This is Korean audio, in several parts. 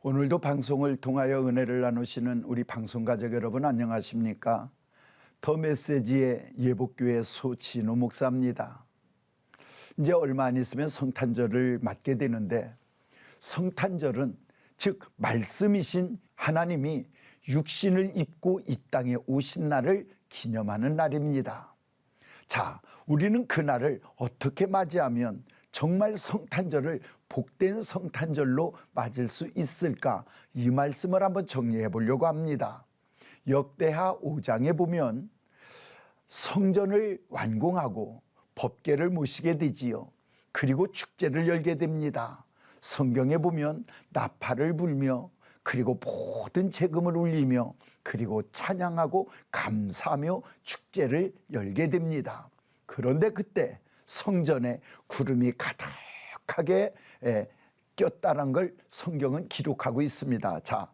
오늘도 방송을 통하여 은혜를 나누시는 우리 방송가족 여러분 안녕하십니까? 더 메시지의 예복교회 소진호 목사입니다. 이제 얼마 안 있으면 성탄절을 맞게 되는데, 성탄절은 즉 말씀이신 하나님이 육신을 입고 이 땅에 오신 날을 기념하는 날입니다. 자, 우리는 그날을 어떻게 맞이하면 정말 성탄절을 복된 성탄절로 맞을 수 있을까? 이 말씀을 한번 정리해 보려고 합니다. 역대하 5장에 보면 성전을 완공하고 법궤를 모시게 되지요. 그리고 축제를 열게 됩니다. 성경에 보면 나팔을 불며 그리고 모든 재금을 울리며 그리고 찬양하고 감사하며 축제를 열게 됩니다. 그런데 그때 성전에 구름이 가득하게 꼈다는 걸 성경은 기록하고 있습니다. 자,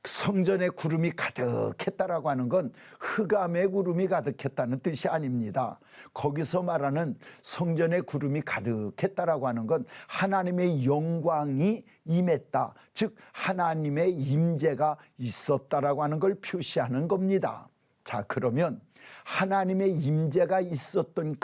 성전에 구름이 가득했다라고 하는 건 흑암의 구름이 가득했다는 뜻이 아닙니다. 거기서 말하는 성전에 구름이 가득했다라고 하는 건 하나님의 영광이 임했다, 즉 하나님의 임재가 있었다라고 하는 걸 표시하는 겁니다. 자, 그러면 하나님의 임재가 있었던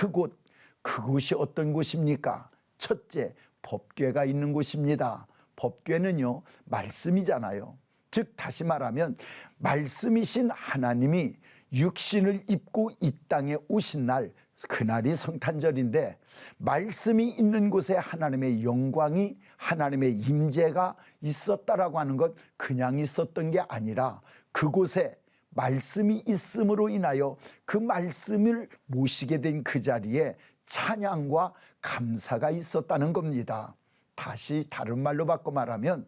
그곳이 어떤 곳입니까? 첫째, 법궤가 있는 곳입니다. 법궤는요, 말씀이잖아요. 즉 다시 말하면 말씀이신 하나님이 육신을 입고 이 땅에 오신 날, 그날이 성탄절인데, 말씀이 있는 곳에 하나님의 영광이, 하나님의 임재가 있었다라고 하는 것, 그냥 있었던 게 아니라 그곳에 말씀이 있음으로 인하여 그 말씀을 모시게 된 그 자리에 찬양과 감사가 있었다는 겁니다. 다시 다른 말로 바꿔 말하면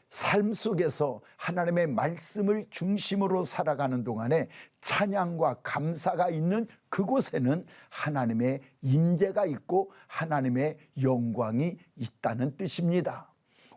삶 속에서 하나님의 말씀을 중심으로 살아가는 동안에 찬양과 감사가 있는 그곳에는 하나님의 임재가 있고 하나님의 영광이 있다는 뜻입니다.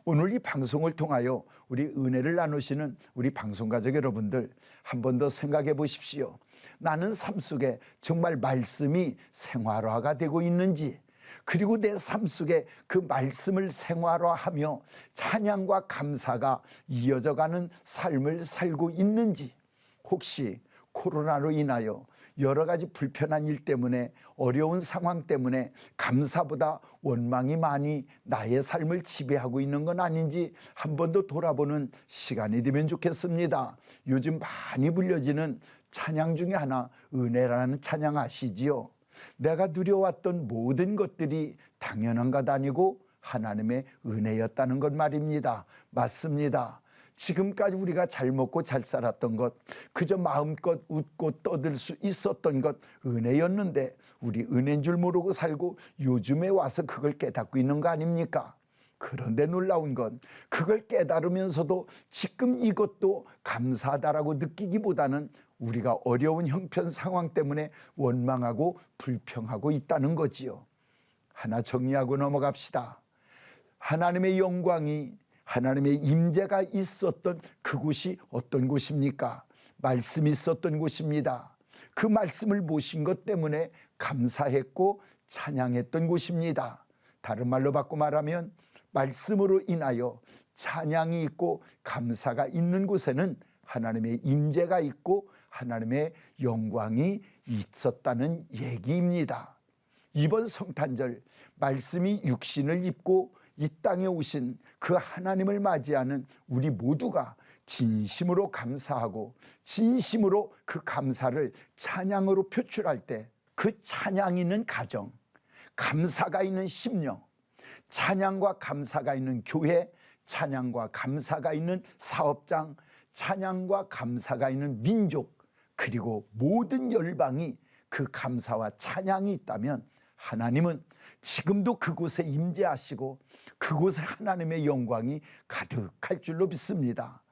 오늘 이 방송을 통하여 우리 은혜를 나누시는 우리 방송가족 여러분들, 한 번 더 생각해 보십시오. 나는 삶 속에 정말 말씀이 생활화가 되고 있는지, 그리고 내 삶 속에 그 말씀을 생활화하며 찬양과 감사가 이어져가는 삶을 살고 있는지, 혹시 코로나로 인하여 여러 가지 불편한 일 때문에, 어려운 상황 때문에 감사보다 원망이 많이 나의 삶을 지배하고 있는 건 아닌지 한 번 더 돌아보는 시간이 되면 좋겠습니다. 요즘 많이 불려지는 찬양 중에 하나, 은혜라는 찬양 아시지요? 내가 누려왔던 모든 것들이 당연한 것 아니고 하나님의 은혜였다는 것 말입니다. 맞습니다. 지금까지 우리가 잘 먹고 잘 살았던 것, 그저 마음껏 웃고 떠들 수 있었던 것, 은혜였는데 우리 은혜인 줄 모르고 살고 요즘에 와서 그걸 깨닫고 있는 거 아닙니까? 그런데 놀라운 건 그걸 깨달으면서도 지금 이것도 감사하다라고 느끼기보다는 우리가 어려운 형편 상황 때문에 원망하고 불평하고 있다는 거지요. 하나 정리하고 넘어갑시다. 하나님의 영광이, 하나님의 임재가 있었던 그곳이 어떤 곳입니까? 말씀이 있었던 곳입니다. 그 말씀을 모신 것 때문에 감사했고 찬양했던 곳입니다. 다른 말로 바꿔 말하면 말씀으로 인하여 찬양이 있고 감사가 있는 곳에는 하나님의 임재가 있고 하나님의 영광이 있었다는 얘기입니다. 이번 성탄절, 말씀이 육신을 입고 이 땅에 오신 그 하나님을 맞이하는 우리 모두가 진심으로 감사하고 진심으로 그 감사를 찬양으로 표출할 때, 그 찬양이 있는 가정, 감사가 있는 심령, 찬양과 감사가 있는 교회, 찬양과 감사가 있는 사업장, 찬양과 감사가 있는 민족, 그리고 모든 열방이 그 감사와 찬양이 있다면 하나님은 지금도 그곳에 임재하시고 그곳에 하나님의 영광이 가득할 줄로 믿습니다.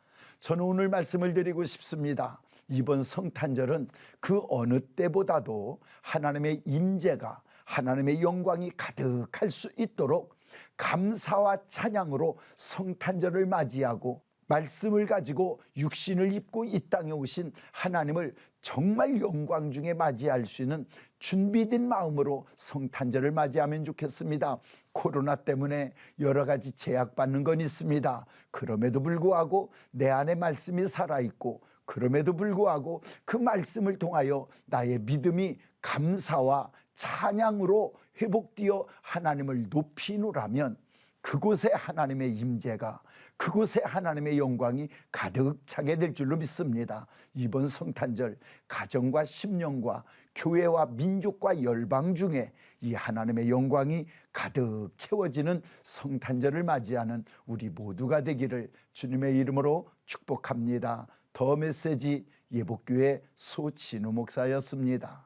저는 오늘 말씀을 드리고 싶습니다. 이번 성탄절은 그 어느 때보다도 하나님의 임재가, 하나님의 영광이 가득할 수 있도록 감사와 찬양으로 성탄절을 맞이하고 말씀을 가지고 육신을 입고 이 땅에 오신 하나님을 정말 영광 중에 맞이할 수 있는 준비된 마음으로 성탄절을 맞이하면 좋겠습니다. 코로나 때문에 여러 가지 제약받는 건 있습니다. 그럼에도 불구하고 내 안에 말씀이 살아있고, 그럼에도 불구하고 그 말씀을 통하여 나의 믿음이 감사와 찬양으로 회복되어 하나님을 높이노라면 그곳에 하나님의 임재가, 그곳에 하나님의 영광이 가득 차게 될 줄로 믿습니다. 이번 성탄절 가정과 심령과 교회와 민족과 열방 중에 이 하나님의 영광이 가득 채워지는 성탄절을 맞이하는 우리 모두가 되기를 주님의 이름으로 축복합니다. 더 메시지 예복교회 소진우 목사였습니다.